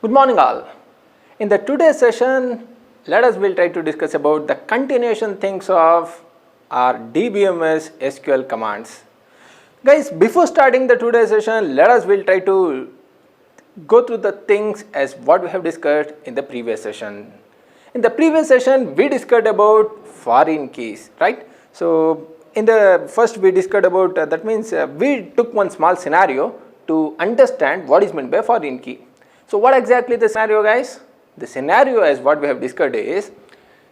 Good morning all. In the today's session, will try to discuss about the continuation things of our Dbms SQL commands. Guys, before starting the today's session, will try to go through the things as what we have discussed in the previous session. In the previous session, we discussed about foreign keys, right? So, in the first we discussed about that means we took one small scenario to understand what is meant by foreign key. So, what exactly the scenario, guys? The scenario as what we have discussed is,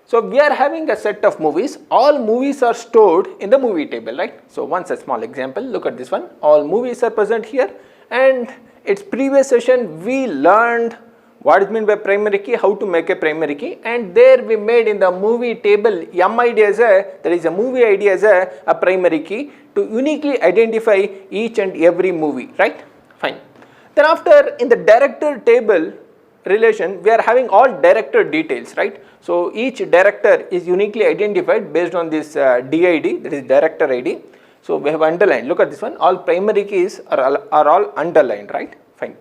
so we are having a set of movies, all movies are stored in the movie table, right? So, once a small example, look at this one, all movies are present here, and its previous session we learned what is meant by primary key, how to make a primary key, and there we made in the movie table MID as that is a movie ID as a primary key to uniquely identify each and every movie, right? Fine. Then after in the director table relation, we are having all director details, right? So each director is uniquely identified based on this DID, that is director ID. So we have underlined, look at this one, all primary keys are all underlined, right? Fine.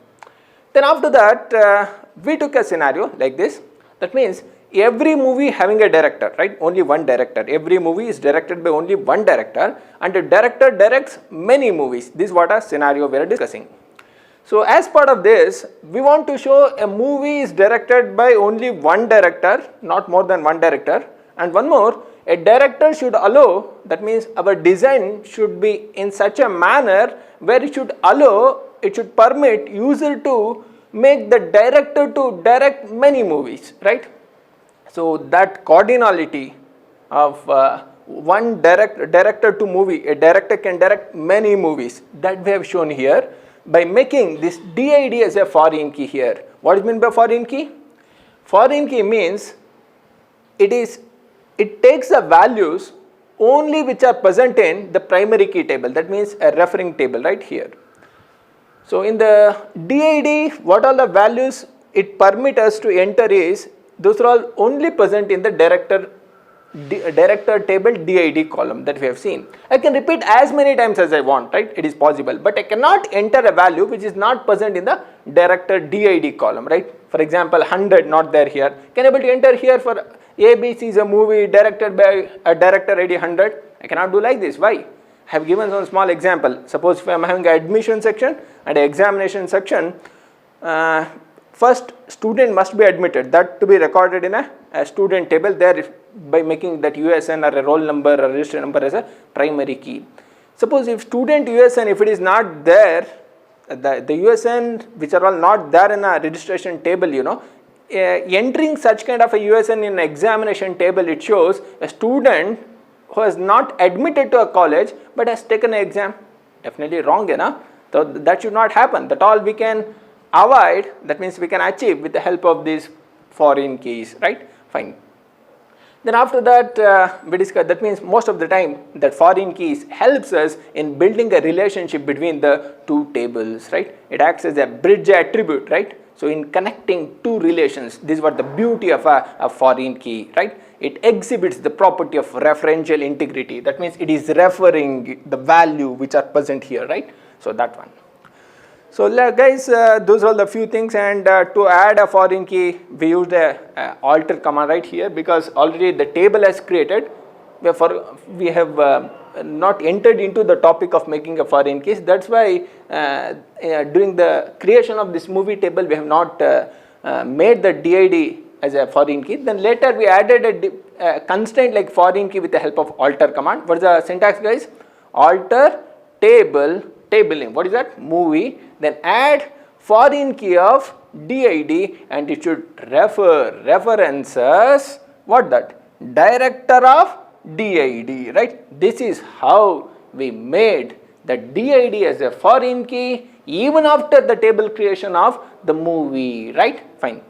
Then after that, we took a scenario like this. That means every movie having a director, right? Only one director. Every movie is directed by only one director, and the director directs many movies. This is what a scenario we are discussing. So as part of this, we want to show a movie is directed by only one director, not more than one director, and one more, a director should allow, that means our design should be in such a manner where it should allow, it should permit user to make the director to direct many movies, right? So that cardinality of one director to movie, a director can direct many movies, that we have shown here by making this DID as a foreign key here. What is meant by foreign key? Foreign key means it takes the values only which are present in the primary key table, that means a referring table right here. So in the DID, what all the values it permits us to enter is, those are all only present in the director table DID column that we have seen. I can repeat as many times as I want, right? It is possible, but I cannot enter a value which is not present in the director DID column, right? For example, 100 not there here. Can I able to enter here for ABC is a movie directed by a director ID 100? I cannot do like this. Why? I have given one small example. Suppose if I am having an admission section and an examination section, first student must be admitted, that to be recorded in a student table there by making that USN or a roll number or register number as a primary key. Suppose if student USN, if it is not there, the USN which are all not there in a registration table, entering such kind of a USN in an examination table, it shows a student who is not admitted to a college but has taken an exam. Definitely wrong, so that should not happen. That all we can avoid, that means we can achieve with the help of these foreign keys, right? Fine. Then after that we discuss, that means most of the time that foreign keys helps us in building a relationship between the two tables, right? It acts as a bridge attribute, right? So in connecting two relations, this is what the beauty of a foreign key, right? It exhibits the property of referential integrity. That means it is referring the value which are present here, right? So that one. So guys, those are the few things, and to add a foreign key, we used a alter command right here because already the table has created. We have not entered into the topic of making a foreign keys. That's why during the creation of this movie table, we have not made the DID as a foreign key. Then later we added a constraint like foreign key with the help of alter command. What is the syntax, guys? Alter table name. What is that? Movie. Then add foreign key of DID, and it should references what that? Director of DID, right? This is how we made the DID as a foreign key even after the table creation of the movie, right? Fine.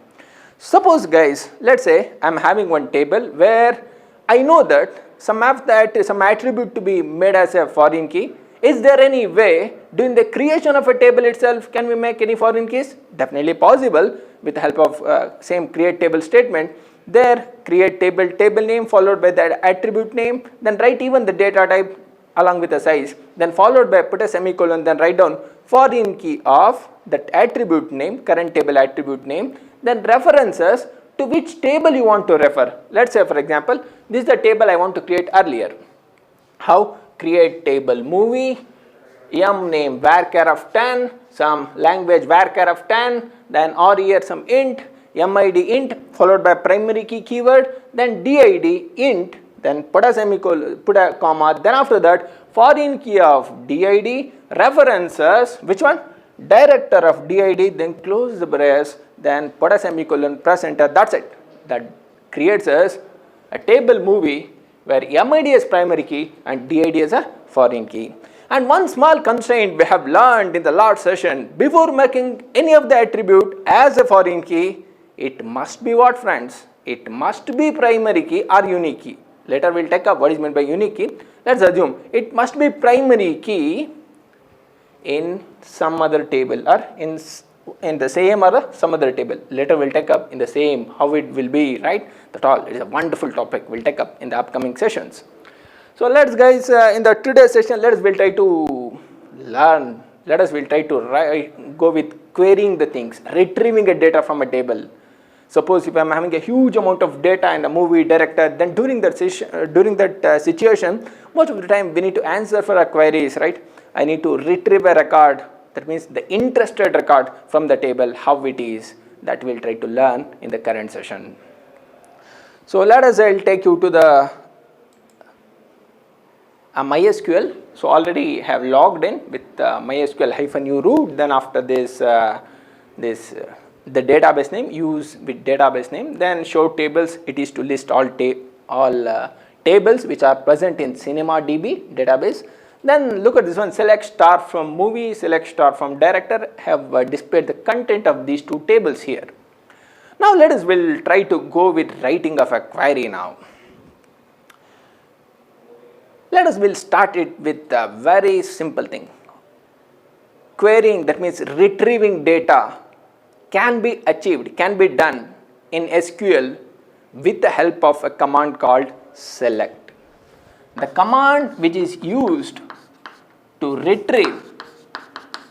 Suppose, guys, let's say I am having one table where I know that some attribute to be made as a foreign key. Is there any way during the creation of a table itself can we make any foreign keys? Definitely possible with the help of same create table statement. There create table name followed by the attribute name, then write even the data type along with the size, then followed by put a semicolon, then write down foreign key of that attribute name, current table attribute name, then references to which table you want to refer. Let's say for example, this is the table I want to create earlier. How? Create table movie, m name varchar of 10, some language varchar of 10, then or here some int, mid int followed by primary key keyword, then did int, then put a semicolon, put a comma, then after that foreign key of did, references, which one? Director of did, then close the brace, then put a semicolon, press enter, that's it. That creates us a table movie where mid is primary key and did is a foreign key. And one small constraint we have learned in the last session, before making any of the attribute as a foreign key, it must be what, friends? It must be primary key or unique key. Later we will take up what is meant by unique key. Let's assume it must be primary key in some other table or in the same or some other table. Later we will take up in the same how it will be, right? That all, it is a wonderful topic we will take up in the upcoming sessions. So let's guys, in the today's session, we'll try to learn, we'll try to go with querying the things, retrieving a data from a table. Suppose if I am having a huge amount of data in a movie director, then during that situation, most of the time we need to answer for our queries, right? I need to retrieve a record, that means the interested record from the table, how it is, that we'll try to learn in the current session. So I'll take you to the MySQL. So already have logged in with MySQL-u root, then after this, the database name, use with database name, then show tables, it is to list all tables which are present in CinemaDB database. Then look at this one, select star from movie, select star from director, have displayed the content of these two tables here. Now we'll try to go with writing of a query now. We'll start it with a very simple thing. Querying, that means retrieving data, can be achieved, can be done in SQL with the help of a command called select. The command which is used to retrieve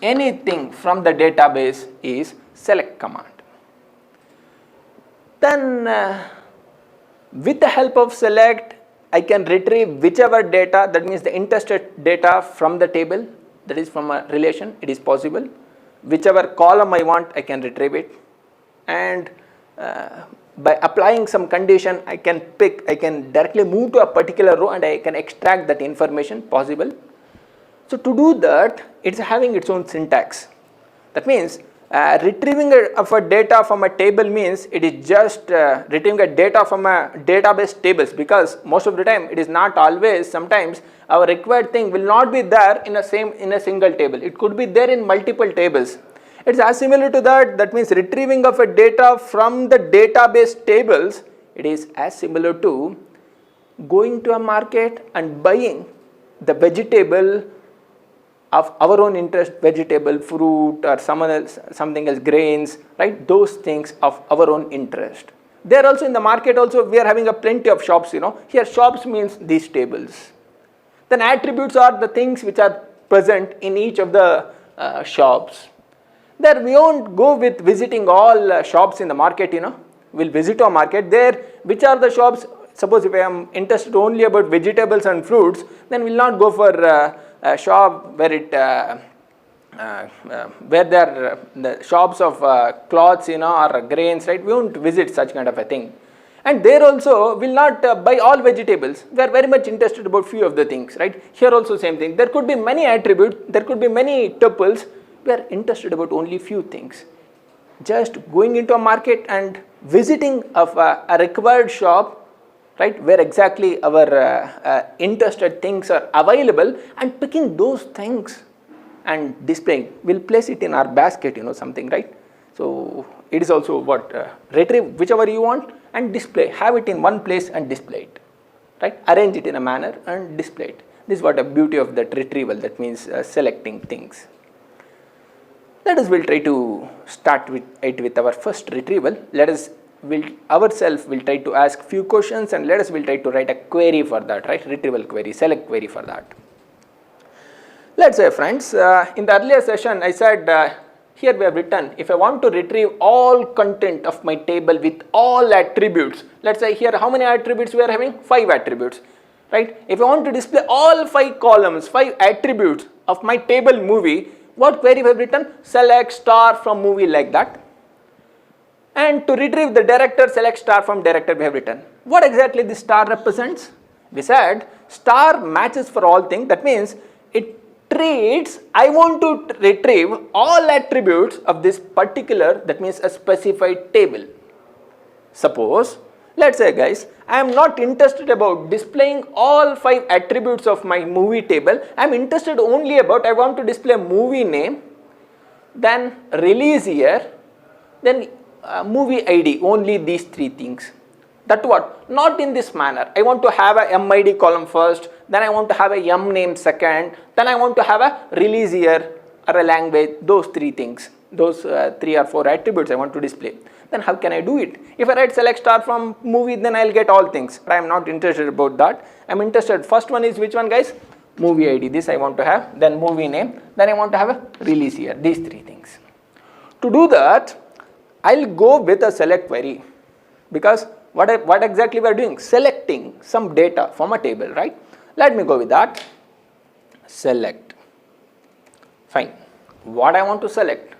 anything from the database is select command. Then with the help of select, I can retrieve whichever data, that means the interested data from the table, that is from a relation, it is possible. Whichever column I want, I can retrieve it. And by applying some condition, I can directly move to a particular row and I can extract that information possible. So to do that, it's having its own syntax. That means retrieving of a data from a table means it is just retrieving a data from a database tables, because most of the time it is not always, sometimes our required thing will not be there in a single table. It could be there in multiple tables. It's as similar to that. That means retrieving of a data from the database tables, it is as similar to going to a market and buying the vegetable of our own interest, vegetable, fruit, or something else, grains, right? Those things of our own interest. There also in the market also we are having a plenty of shops, Here shops means these tables. Then attributes are the things which are present in each of the shops. There we won't go with visiting all shops in the market, We'll visit a market there. Which are the shops? Suppose if I am interested only about vegetables and fruits, then we'll not go for a shop where there are the shops of cloths, or grains, right? We won't visit such kind of a thing. And there also will not buy all vegetables. We are very much interested about few of the things, right? Here also same thing. There could be many attributes, there could be many tuples. We are interested about only few things. Just going into a market and visiting of a required shop, right, where exactly our interested things are available, and picking those things and displaying. We'll place it in our basket, something, right? So it is also what retrieve whichever you want and display. Have it in one place and display it, right? Arrange it in a manner and display it. This is what a beauty of that retrieval, that means selecting things. We'll try to start with our first retrieval. We'll try to ask few questions, and we'll try to write a query for that, right? Retrieval query, select query for that. Let's say, friends, in the earlier session I said here we have written, if I want to retrieve all content of my table with all attributes, let's say here how many attributes we are having? 5 attributes, right? If I want to display all 5 columns, 5 attributes of my table movie, what query we have written? Select star from movie, like that. And to retrieve the director, select star from director we have written. What exactly this star represents? We said star matches for all things. That means it treats, I want to retrieve all attributes of this particular, that means a specified table. Suppose, let's say guys, I am not interested about displaying all 5 attributes of my movie table. I am interested only about, I want to display movie name, then release year, then movie ID, only these 3 things. That what? Not in this manner. I want to have a MID column first, then I want to have a M name second, then I want to have a release year or a language, those 3 things, those 3 or 4 attributes I want to display. Then how can I do it? If I write select star from movie, then I will get all things. But I am not interested about that. I am interested, first one is which one guys? Movie ID, this I want to have, then movie name, then I want to have a release year, these 3 things. To do that, I will go with a select query, because what exactly we are doing? Selecting some data from a table, right? Let me go with that. Select. Fine. What I want to select?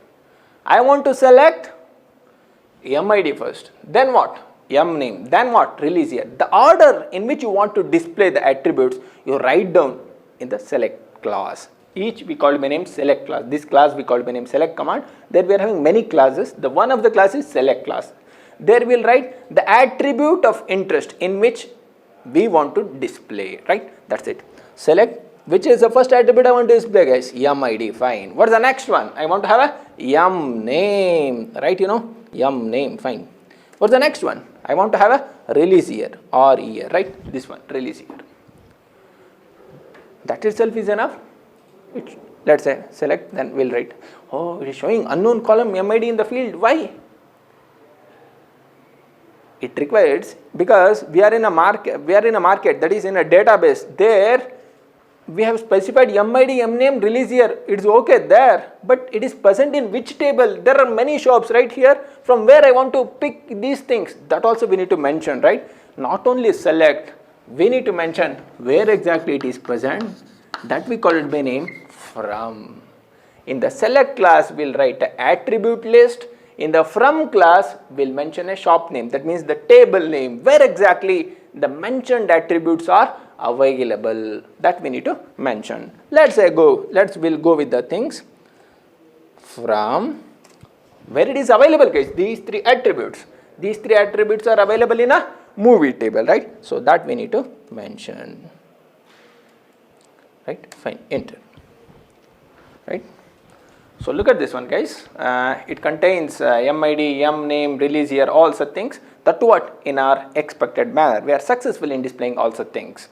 I want to select MID first. Then what? M name. Then what? Release year. The order in which you want to display the attributes, you write down in the select class. Each we called by name select class. This class we called by name select command. There we are having many classes. The one of the class is select class. There we will write the attribute of interest in which we want to display, right? That's it. Select, which is the first attribute I want to display guys? MID, fine. What is the next one? I want to have a M name, right? You know, M name, fine. What's the next one? I want to have a release year or year, right? This one, release year. That itself is enough. Which, let's say select, then we'll write, oh, it is showing unknown column MID in the field. Why? It requires, because we are in a market, that is in a database. There we have specified MID, M name, release year. It's okay there, but it is present in which table? There are many shops right here. From where I want to pick these things, that also we need to mention, right? Not only select, we need to mention where exactly it is present. That we call it by name from. In the select class, we'll write an attribute list. In the from class, we'll mention a shop name. That means the table name, where exactly the mentioned attributes are available. That we need to mention. We'll go with the things from where it is available guys. These 3 attributes. These 3 attributes are available in a movie table, right? So that we need to mention. Right? Fine. Enter. Right? So look at this one guys. It contains MID, M name, release year, all such things. That what? In our expected manner. We are successful in displaying all such things.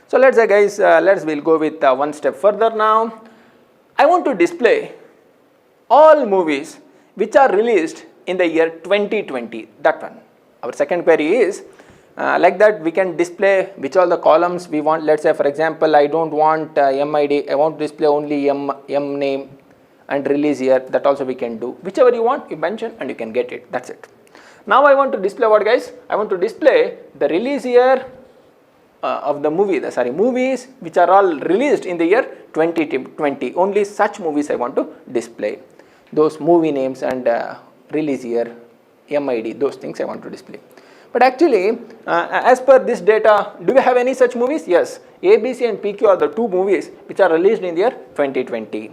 So let's say guys, we'll go with one step further now. I want to display all movies which are released in the year 2020. That one. Our second query is like that we can display which all the columns we want. Let's say for example, I don't want MID. I want to display only M name and release year. That also we can do. Whichever you want, you mention and you can get it. That's it. Now I want to display what guys? I want to display the release year of the movie, movies which are all released in the year 2020. Only such movies I want to display. Those movie names and release year, MID, those things I want to display. But actually, as per this data, do we have any such movies? Yes. ABC and PQ are the 2 movies which are released in the year 2020.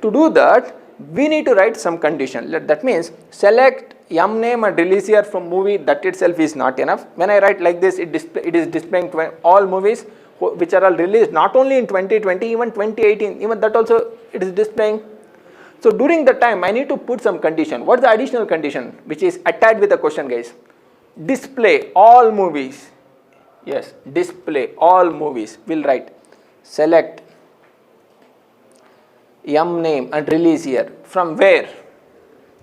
To do that, we need to write some condition. That means select M name and release year from movie. That itself is not enough. When I write like this, it is displaying all movies which are all released not only in 2020, even 2018, even that also it is displaying. So during the time, I need to put some condition. What is the additional condition which is attached with the question guys? Display all movies. Yes, display all movies. We'll write select M name and release year. From where?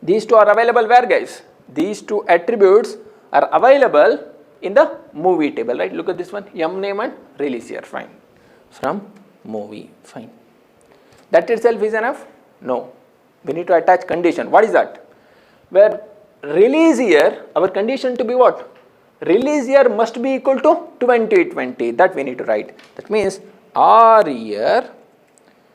These 2 are available where guys? These 2 attributes are available in the movie table, right? Look at this one, M name and release year, fine. From movie, fine. That itself is enough? No. We need to attach condition. What is that? Where release year, our condition to be what? Release year must be equal to 2020. That we need to write. That means R year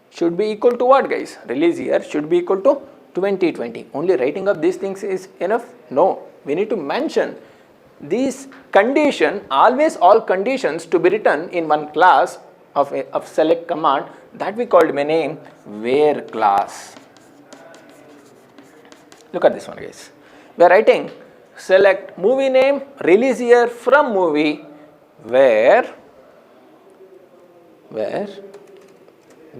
should be equal to what, guys? Release year should be equal to 2020. Only writing of these things is enough? No. We need to mention these condition, always all conditions to be written in one class of select command, that we called by name where class. Look at this one, guys. We are writing select movie name, release year from movie, where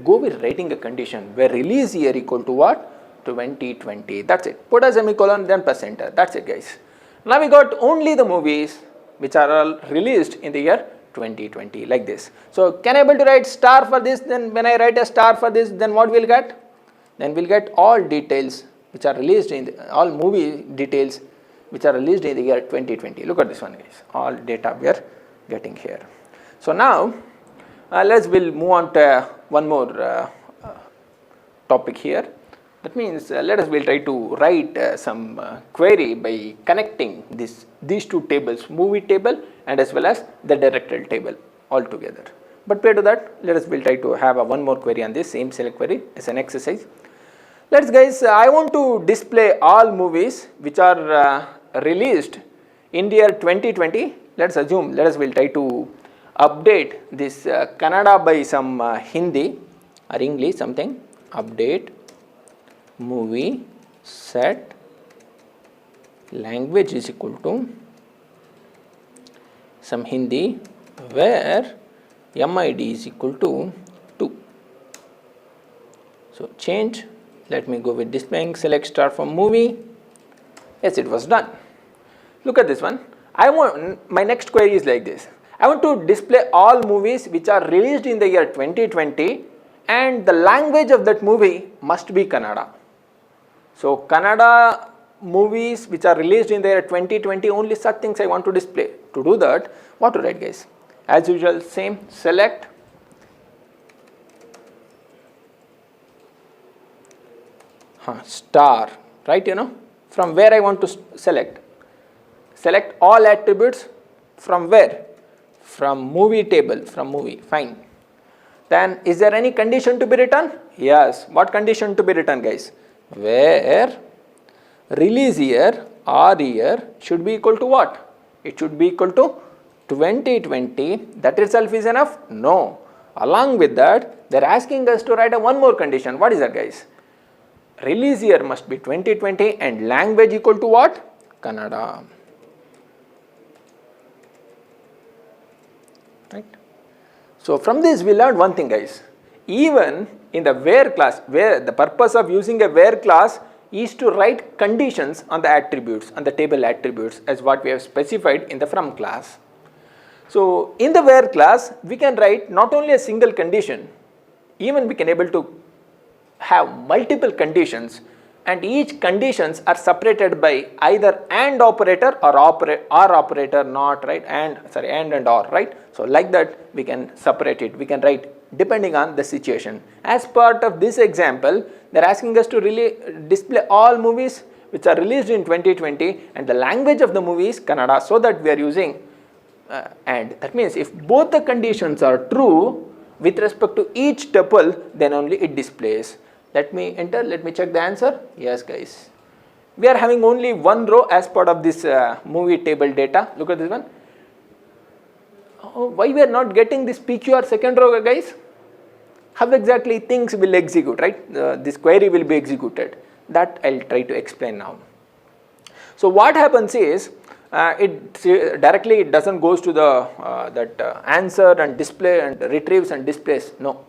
go with writing a condition where release year equal to what? 2020. That's it. Put a semicolon, then press enter. That's it, guys. Now we got only the movies which are all released in the year 2020, like this. So can I able to write star for this? Then when I write a star for this, then what we'll get? Then we'll get all details which are released in all movie details which are released in the year 2020. Look at this one, guys. All data we are getting here. So now we'll move on to one more topic here. That means we'll try to write some query by connecting these two tables, movie table and as well as the directorial table all together. But prior to that, we'll try to have one more query on this same select query as an exercise. Guys, I want to display all movies which are released in the year 2020. Let's assume, we'll try to update this Kannada by some Hindi or English something. Update movie set language is equal to some Hindi where MID is equal to 2. So change, let me go with displaying select star from movie. Yes, it was done. Look at this one. My next query is like this. I want to display all movies which are released in the year 2020 and the language of that movie must be Kannada. So Kannada movies which are released in the year 2020, only such things I want to display. To do that, what to write, guys? As usual, same select star, right? From where I want to select all attributes from where? From movie table, from movie. Fine. Then is there any condition to be written? Yes. What condition to be written, guys? Where release year or year should be equal to what? It should be equal to 2020. That itself is enough? No. Along with that, they are asking us to write one more condition. What is that, guys? Release year must be 2020 and language equal to what? Kannada. Right? So from this we learned one thing, guys. Even in the where class, where the purpose of using a where class is to write conditions on the attributes, on the table attributes as what we have specified in the from class. So in the where class, we can write not only a single condition, even we can able to have multiple conditions, and each conditions are separated by either and operator or operator not, right? And or, right? So like that we can separate it. We can write depending on the situation. As part of this example, they are asking us to really display all movies which are released in 2020 and the language of the movie is Kannada, so that we are using and. That means if both the conditions are true with respect to each tuple, then only it displays. Let me enter, let me check the answer. Yes, guys. We are having only one row as part of this movie table data. Look at this one. Oh, why we are not getting this PQR second row, guys? How exactly things will execute, right? This query will be executed. That I'll try to explain now. So what happens is, it doesn't goes to the answer and display and retrieves and displays. No.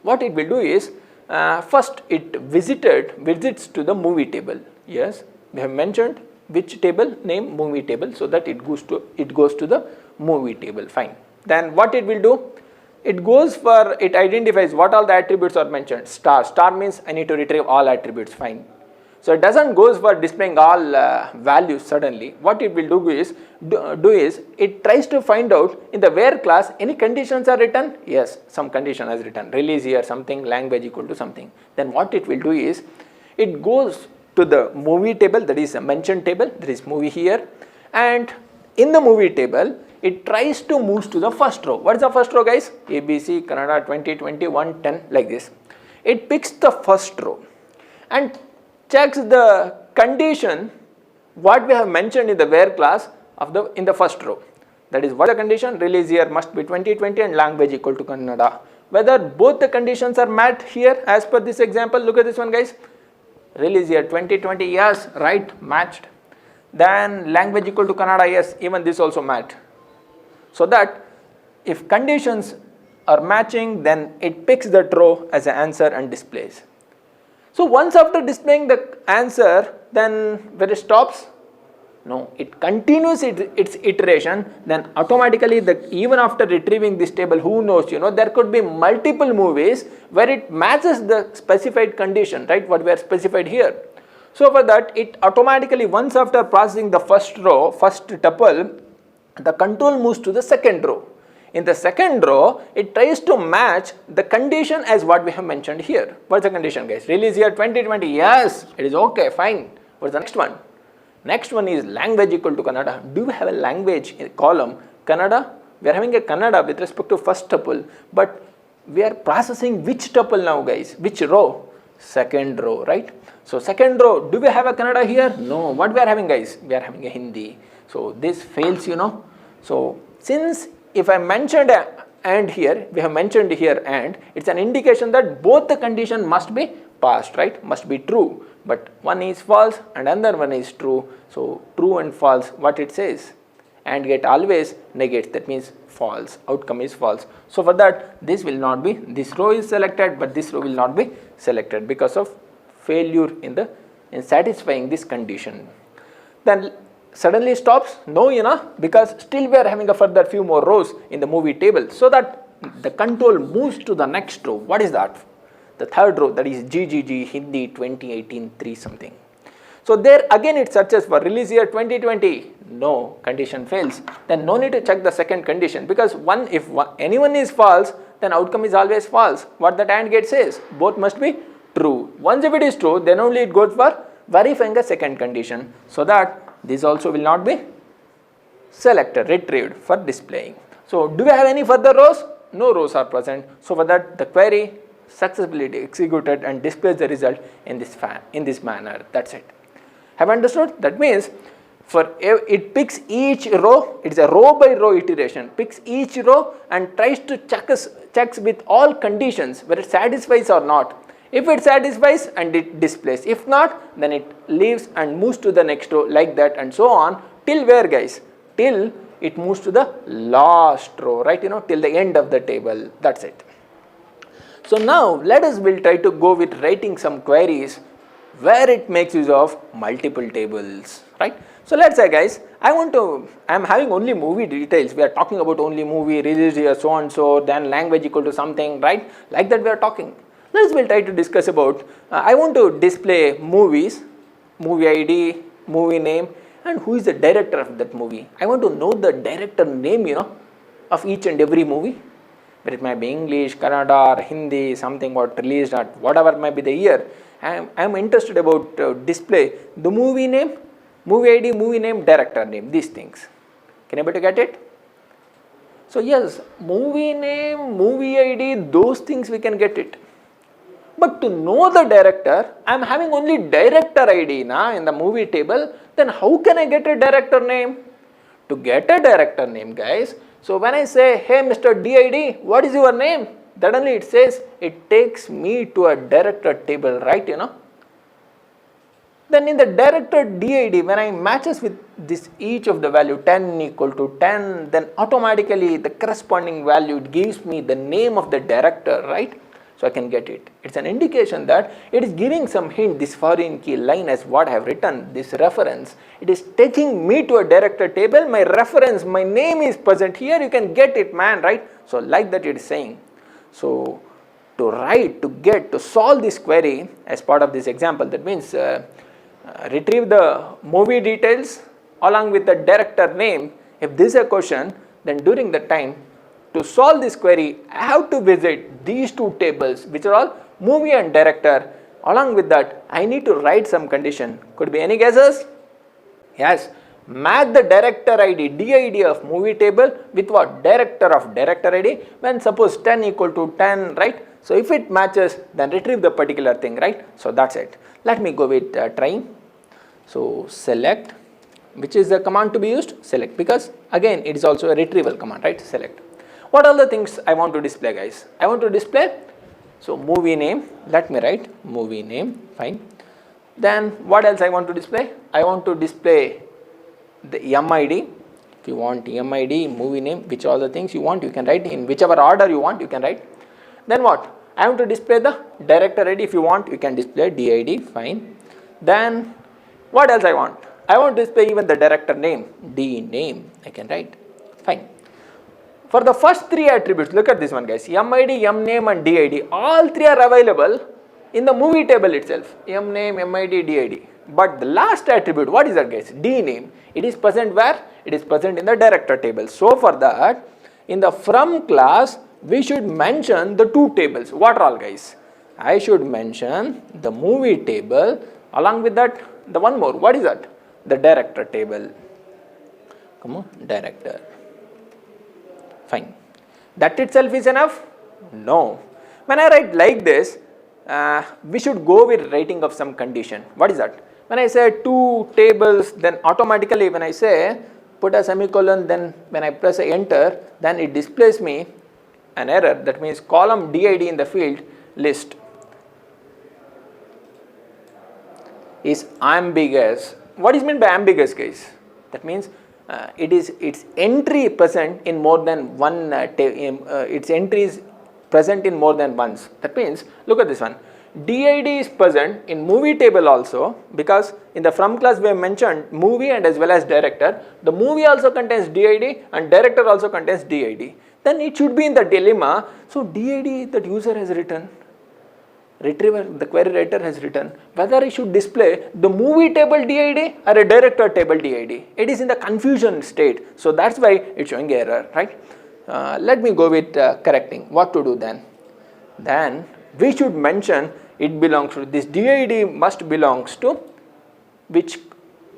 What it will do is, first it visits to the movie table. Yes, we have mentioned which table, name movie table, so that it goes to the movie table. Fine. Then what it will do? It identifies what all the attributes are mentioned. Star means I need to retrieve all attributes. Fine. So it doesn't goes for displaying all values suddenly. What it will do is it tries to find out in the where class any conditions are written. Yes, some condition is written. Release year something, language equal to something. Then what it will do is it goes to the movie table, that is a mentioned table, there is movie here, and in the movie table it tries to move to the first row. What is the first row, guys? ABC Kannada 2020 110, like this. It picks the first row and checks the condition what we have mentioned in the where class of in the first row. That is, what the condition? Release year must be 2020 and language equal to Kannada. Whether both the conditions are met here as per this example. Look at this one, guys. Release year 2020, yes, right, matched. Then language equal to Kannada, yes, even this also matched. So that if conditions are matching, then it picks that row as an answer and displays. So once after displaying the answer, then where it stops? No, it continues its iteration, then automatically even after retrieving this table, who knows, there could be multiple movies where it matches the specified condition, right, what we are specified here. So for that, it automatically, once after processing the first row, first tuple, the control moves to the second row. In the second row, it tries to match the condition as what we have mentioned here. What's the condition, guys? Release year 2020, yes, it is okay, fine. What's the next one? Next one is language equal to Kannada. Do we have a language column? Kannada? We are having a Kannada with respect to first tuple, but we are processing which tuple now, guys? Which row? Second row, right? So second row, do we have a Kannada here? No. What we are having, guys? We are having a Hindi. So this fails, So since if I mentioned and here, we have mentioned here and, it's an indication that both the condition must be passed, right? Must be true. But one is false and another one is true. So true and false, what it says? And get always negates, that means false. Outcome is false. So for that, this will not be, this row is selected, but this row will not be selected because of failure in satisfying this condition. Then suddenly stops? No, because still we are having a further few more rows in the movie table, so that the control moves to the next row. What is that? The third row, that is GGG Hindi 2018 3 something. So there again it searches for release year 2020. No, condition fails. Then no need to check the second condition, because if anyone is false, then outcome is always false. What the AND gate says, both must be true. Once if it is true, then only it goes for verifying a second condition, so that this also will not be selected, retrieved for displaying. So do we have any further rows? No rows are present. So for that, the query successfully executed and displays the result in this manner. That's it. Have you understood? That means it picks each row, it's a row by row iteration, picks each row and tries to checks with all conditions whether it satisfies or not. If it satisfies, and it displays. If not, then it leaves and moves to the next row, like that, and so on, till where, guys? Till it moves to the last row, right? Till the end of the table. That's it. So now we'll try to go with writing some queries where it makes use of multiple tables, right? So let's say, guys, I'm having only movie details. We are talking about only movie, release year, so and so, then language equal to something, right? Like that we are talking. We'll try to discuss about, I want to display movies, movie ID, movie name, and who is the director of that movie. I want to know the director name, of each and every movie. Whether it might be English, Kannada, or Hindi, something what released at whatever might be the year. I am interested about display the movie name, movie ID, movie name, director name, these things. Can you able to get it? So yes, movie name, movie ID, those things we can get it. But to know the director, I am having only director ID in the movie table, then how can I get a director name? To get a director name, guys, so when I say, hey Mr. DID, what is your name? Then only it says, it takes me to a director table, right, Then in the director DID, when I matches with this each of the value 10 equal to 10, then automatically the corresponding value, it gives me the name of the director, right? So I can get it. It's an indication that it is giving some hint, this foreign key line as what I have written, this reference. It is taking me to a director table, my reference, my name is present here, you can get it, man, right? So like that it is saying. So to solve this query as part of this example, that means retrieve the movie details along with the director name. If this is a question, then during the time, to solve this query, I have to visit these two tables, which are all movie and director, Along with that, I need to write some condition. Could be any guesses? Yes. Match the director ID, DID of movie table with what? Director of director ID, when suppose 10 equal to 10, right? So if it matches, then retrieve the particular thing, right? So that's it. Let me go with trying. So select, which is the command to be used? Select, because again it is also a retrieval command, right? Select. What are the things I want to display, guys? I want to display, so movie name, let me write movie name, fine. Then what else I want to display? I want to display the MID. If you want MID, movie name, which all the things you want, you can write in whichever order you want, you can write. Then what? I want to display the director ID. If you want, you can display DID, fine. Then what else I want? I want to display even the director name, D name, I can write, fine. For the first three attributes, look at this one, guys, MID, MName and DID, all three are available in the movie table itself, MName, MID, DID. But the last attribute, what is that, guys? D name. It is present where? It is present in the director table. So for that, in the from class, we should mention the two tables. What are all, guys? I should mention the movie table, along with that, the one more. What is that? The director table. Come on, director. Fine. That itself is enough? No. When I write like this, we should go with writing of some condition. What is that? When I say two tables, then automatically when I say put a semicolon, then when I press enter, then it displays me an error. That means column DID in the field list is ambiguous. What is meant by ambiguous, guys? That means its entry present in more than one, its entry is present in more than once. That means, look at this one. DID is present in movie table also, because in the from class we have mentioned movie and as well as director. The movie also contains DID and director also contains DID. Then it should be in the dilemma. So DID that user has written, retriever, the query writer has written, whether it should display the movie table DID or a director table DID. It is in the confusion state. So that's why it's showing error, right? Let me go with correcting. What to do then? Then we should mention it belongs to this DID must belongs to which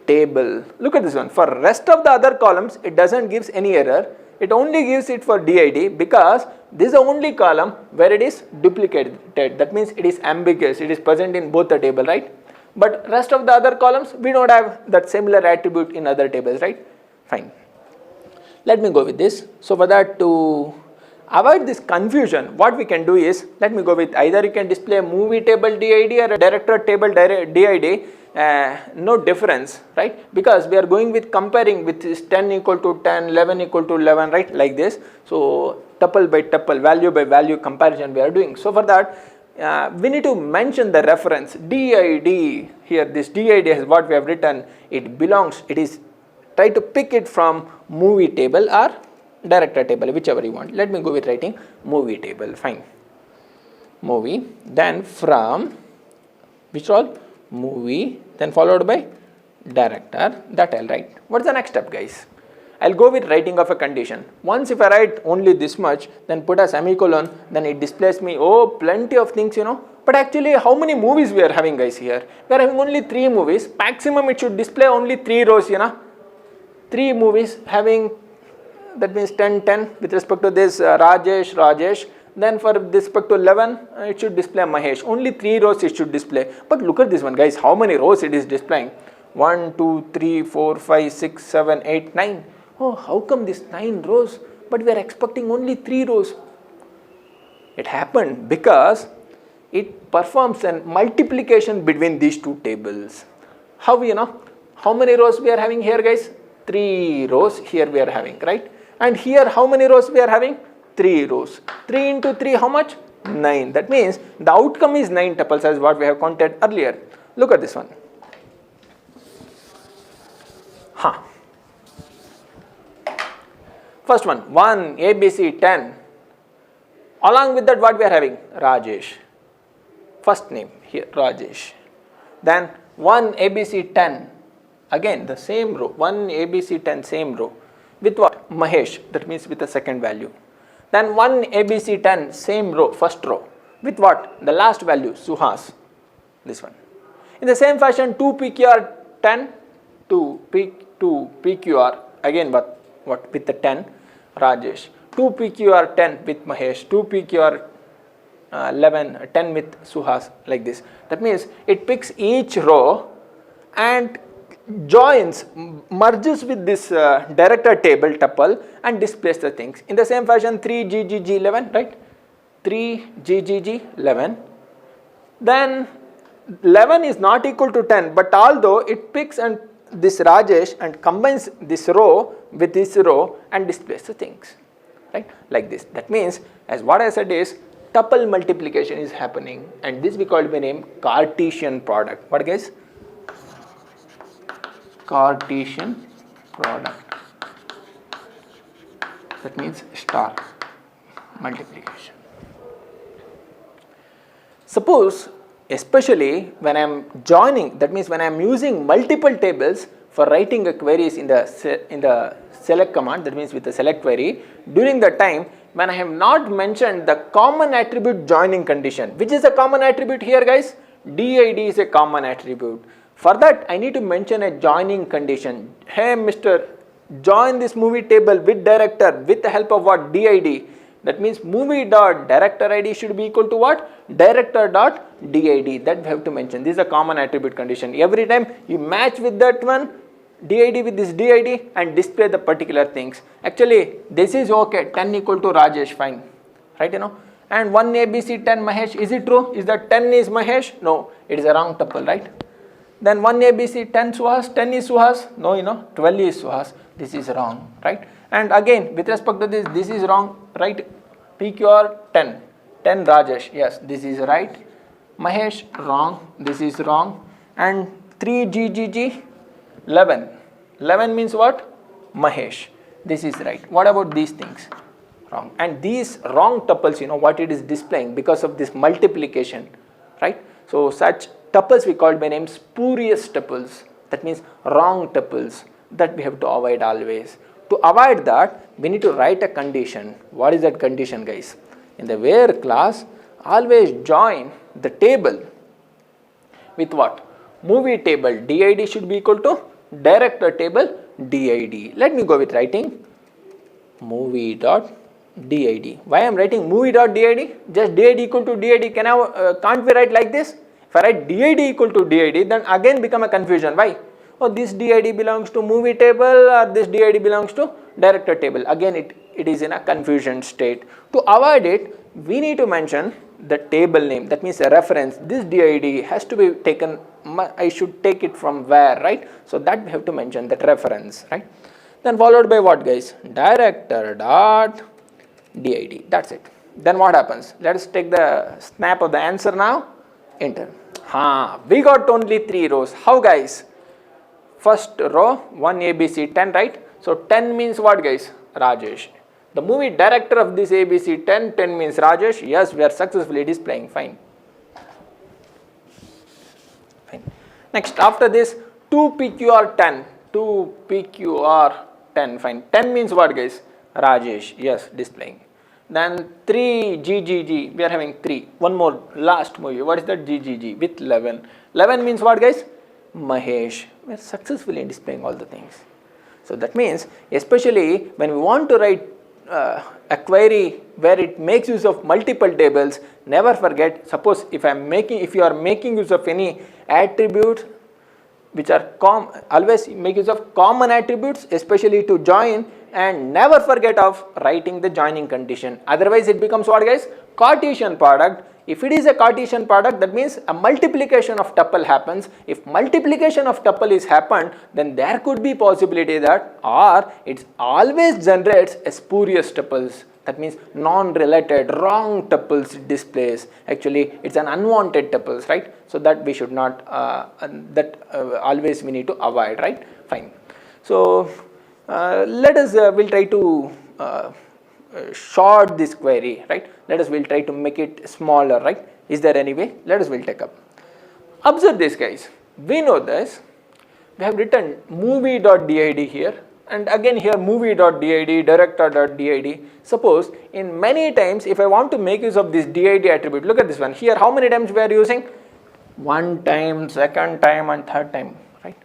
table. Look at this one. For rest of the other columns, it doesn't gives any error. It only gives it for DID because this is the only column where it is duplicated. That means it is ambiguous. It is present in both the table, right? But rest of the other columns, we don't have that similar attribute in other tables, right? Fine. Let me go with this. So for that, to avoid this confusion, what we can do is, let me go with either you can display a movie table DID or a director table DID, no difference, right? Because we are going with comparing with this 10 equal to 10, 11 equal to 11, right? Like this. So tuple by tuple, value by value comparison we are doing. So for that, we need to mention the reference DID here. This DID is what we have written. It belongs, it is, try to pick it from movie table or director table, whichever you want. Let me go with writing movie table, fine. Movie, then from which all? Movie, then followed by director, that I'll write. What's the next step, guys? I'll go with writing of a condition. Once if I write only this much, then put a semicolon, then it displays me, oh, plenty of things, you know. But actually, how many movies we are having, guys, here? We are having only 3 movies. Maximum it should display only 3 rows, you know. 3 movies having, that means 10, 10 with respect to this Rajesh. Then for respect to 11, it should display Mahesh. Only 3 rows it should display. But look at this one, guys, how many rows it is displaying? 1, 2, 3, 4, 5, 6, 7, 8, 9. Oh, how come this 9 rows? But we are expecting only 3 rows. It happened because it performs a multiplication between these 2 tables. How, you know, how many rows we are having here, guys? 3 rows here we are having, right? And here how many rows we are having? 3 rows. 3 into 3 how much? 9. That means the outcome is 9 tuples as what we have counted earlier. Look at this one. First one, 1 ABC 10. Along with that what we are having? Rajesh. First name here, Rajesh. Then 1 ABC 10. Again the same row, 1 ABC 10, same row. With what? Mahesh, that means with the second value. Then 1 ABC 10, same row, first row. With what? The last value, Suhas. this one. In the same fashion, 2PQR10 to PQR, again what with the 10, Rajesh, 2PQR10 with Mahesh, 2PQR11, 10 with Suhas, like this. That means it picks each row and joins, merges with this director table tuple and displays the things. In the same fashion, 3GGG11, right? 3GGG11. Then 11 is not equal to 10, but although it picks and this Rajesh and combines this row with this row and displays the things, right? Like this. That means, as what I said is, tuple multiplication is happening, and this we call by name Cartesian product. What guys? Cartesian product. That means star multiplication. Suppose, especially when I am joining, that means when I am using multiple tables for writing a queries in the select command, that means with the select query, during the time when I have not mentioned the common attribute joining condition. Which is a common attribute here guys? DID is a common attribute. For that I need to mention a joining condition. Hey Mr. join this movie table with director with the help of what? DID. That means movie.director ID should be equal to what? Director.did. That we have to mention. This is a common attribute condition. Every time you match with that one, DID with this DID and display the particular things. Actually, this is okay. 10 equal to Rajesh, fine. Right, you know. And 1 ABC 10 Mahesh. Is it true? Is that 10 is Mahesh? No, it is a wrong tuple, right? Then 1 ABC 10 Suhas, 10 is Suhas? No, you know, 12 is Suhas. This is wrong, right? And again, with respect to this is wrong, right? PQR 10, 10 Rajesh, yes, this is right. Mahesh, wrong, this is wrong. And 3GGG, 11. 11 means what? Mahesh, this is right. What about these things? Wrong. And these wrong tuples, you know what it is displaying because of this multiplication, right? So such tuples we call by name spurious tuples. That means wrong tuples that we have to avoid always. To avoid that, we need to write a condition. What is that condition, guys? In the where class, always join the table with what? Movie table DID should be equal to director table DID. Let me go with writing movie.did. Why I am writing movie.did? Just DID equal to DID. Can't we write like this? If I write DID equal to DID, then again become a confusion. Why? Oh, this DID belongs to movie table or this DID belongs to director table. Again, it is in a confusion state. To avoid it, we need to mention the table name. That means a reference. This DID has to be taken, I should take it from where, right? So that we have to mention that reference, right? Then followed by what, guys? Director.did. That's it. Then what happens? Let us take the snap of the answer now. Enter. We got only 3 rows. How, guys? First row 1 ABC 10, right? So 10 means what, guys? Rajesh. The movie director of this ABC 10 means Rajesh. Yes, we are successfully displaying. Fine. Next, after this 2PQR10. Fine. 10 means what, guys? Rajesh. Yes, displaying. Then 3GGG. We are having 3. One more last movie. What is that? GGG with 11. 11 means what, guys? Mahesh. We are successfully displaying all the things. So that means, especially when we want to write a query where it makes use of multiple tables, never forget. Suppose if you are making use of any attributes which are always make use of common attributes, especially to join, and never forget of writing the joining condition. Otherwise, it becomes what, guys? Cartesian product. If it is a Cartesian product, that means a multiplication of tuple happens. If multiplication of tuple is happened, then there could be possibility that, or it always generates a spurious tuples. That means non-related, wrong tuples it displays. Actually, it's an unwanted tuples, right? So that we should not, always we need to avoid, right? Fine. So let us, we'll try to short this query, right? We'll try to make it smaller, right? Is there any way? We'll take up. Observe this, guys. We know this. We have written movie.did here, and again here movie.did, director.did. Suppose in many times if I want to make use of this did attribute, look at this one. Here how many times we are using? one time, second time and third time, right?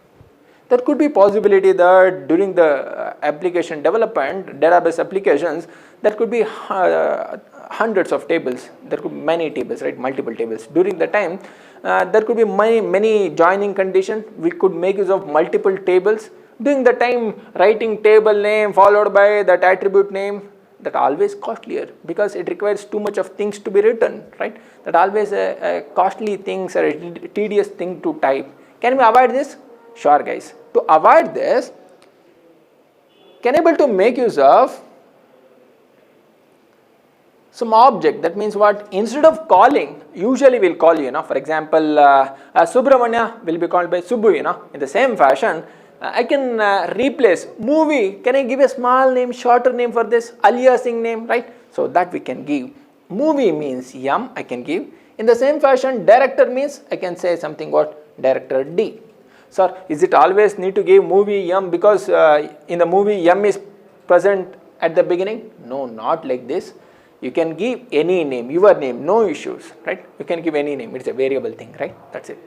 There could be possibility that during the application development, database applications, there could be hundreds of tables, there could be many tables, right, multiple tables. During the time, there could be many joining conditions, we could make use of multiple tables. During the time, writing table name followed by that attribute name, that always costlier because it requires too much of things to be written, right? That always a costly things or a tedious thing to type. Can we avoid this? Sure guys. To avoid this, can able to make use of some object. That means what? Instead of calling, usually we'll call for example, Subramanya will be called by Subbu, in the same fashion. I can replace movie, can I give a small name, shorter name for this, aliasing name, right? So that we can give. Movie means yum, I can give. In the same fashion, director means I can say something what? Director D. Sir, is it always need to give movie yum because in the movie yum is present at the beginning? No, not like this. You can give any name, your name, no issues, right? You can give any name, it's a variable thing, right? That's it.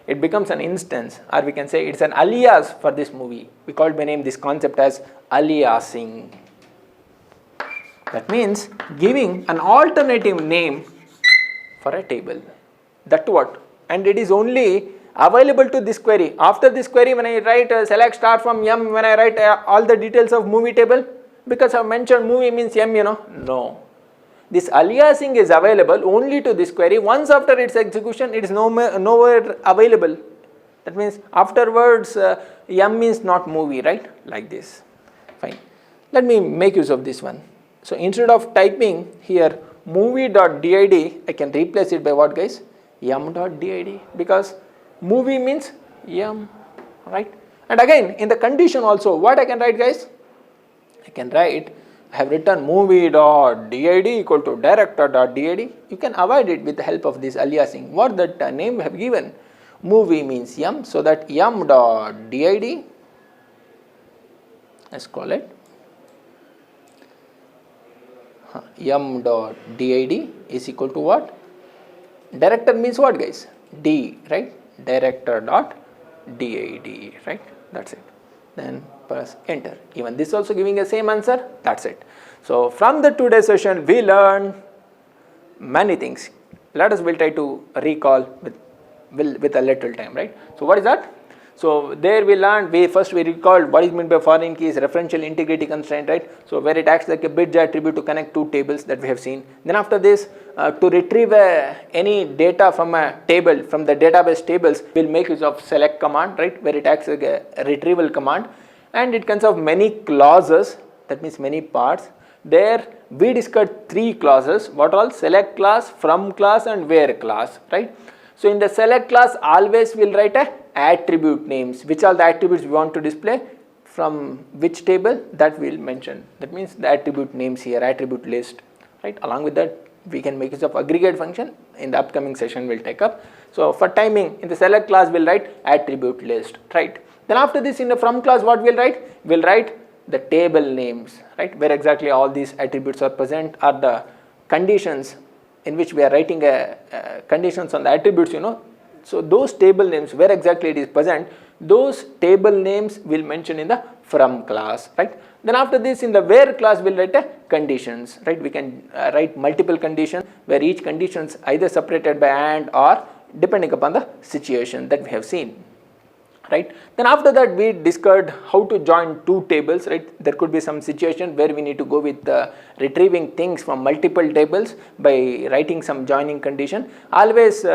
It becomes an instance, or we can say it's an alias for this movie. We called by name this concept as aliasing. That means giving an alternative name for a table. That what? And it is only available to this query. After this query, when I write select start from yum, when I write all the details of movie table, because I mentioned movie means yum, no. This aliasing is available only to this query. Once after its execution, it is nowhere available. That means afterwards, yum means not movie, right? Like this. Fine. Let me make use of this one. So instead of typing here movie.did, I can replace it by what guys? Yum.did, because movie means yum, right? And again, in the condition also, what I can write guys? I can write, I have written movie.did equal to director.did. You can avoid it with the help of this aliasing. What that name we have given? Movie means yum, so that yum.did, let's call it yum.did is equal to what? Director means what guys? D, right? Director.did, right? That's it. Then press enter. Even this also giving the same answer. That's it. So from the today's session, we learned many things. We'll try to recall with a little time, right? So what is that? So there we learned, we recalled what is meant by foreign keys, referential integrity constraint, right? So where it acts like a bridge attribute to connect two tables that we have seen. Then after this, to retrieve any data from a table, from the database tables, we'll make use of select command, right? Where it acts like a retrieval command, and it consists of many clauses, that means many parts. There we discussed three clauses, what all? Select class, from class and where class, right? So in the select class, always we'll write a attribute names, which are the attributes we want to display from which table, that we'll mention. That means the attribute names here, attribute list, right? Along with that, we can make use of aggregate function. In the upcoming session, we'll take up. So for timing, in the select class, we'll write attribute list, right? Then after this, in the from class, what we'll write? We'll write the table names, right? Where exactly all these attributes are present, are the conditions in which we are writing conditions on the attributes, So those table names, where exactly it is present, those table names will mention in the from class, right? Then after this, in the where class, we'll write conditions, right? We can write multiple conditions where each condition is either separated by and or depending upon the situation that we have seen, right? Then after that, we discussed how to join two tables, right? There could be some situation where we need to go with retrieving things from multiple tables by writing some joining condition. Always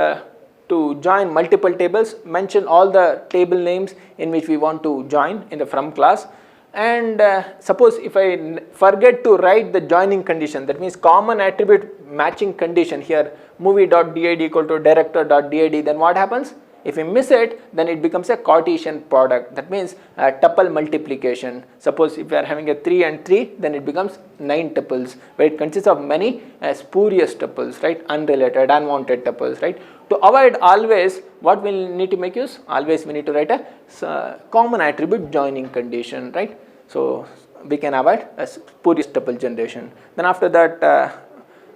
to join multiple tables, mention all the table names in which we want to join in the from class. And suppose if I forget to write the joining condition, that means common attribute matching condition here, movie.did equal to director.did, then what happens? If we miss it, then it becomes a Cartesian product. That means tuple multiplication. Suppose if we are having a 3 and 3, then it becomes 9 tuples, where it consists of many spurious tuples, right? Unrelated, unwanted tuples, right? To avoid always, what we need to make use? Always we need to write a common attribute joining condition, right? So we can avoid a spurious tuple generation. Then after that,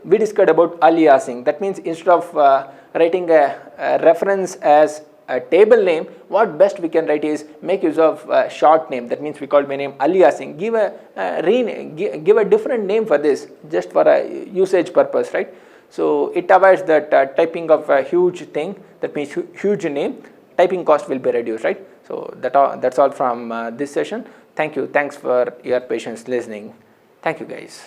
we discussed about aliasing. That means instead of writing a reference as a table name, what best we can write is make use of a short name. That means we call my name aliasing. Give a different name for this, just for a usage purpose, right? So it avoids that typing of a huge thing. That means huge name. Typing cost will be reduced, right? So that's all from this session. Thank you. Thanks for your patience listening. Thank you, guys.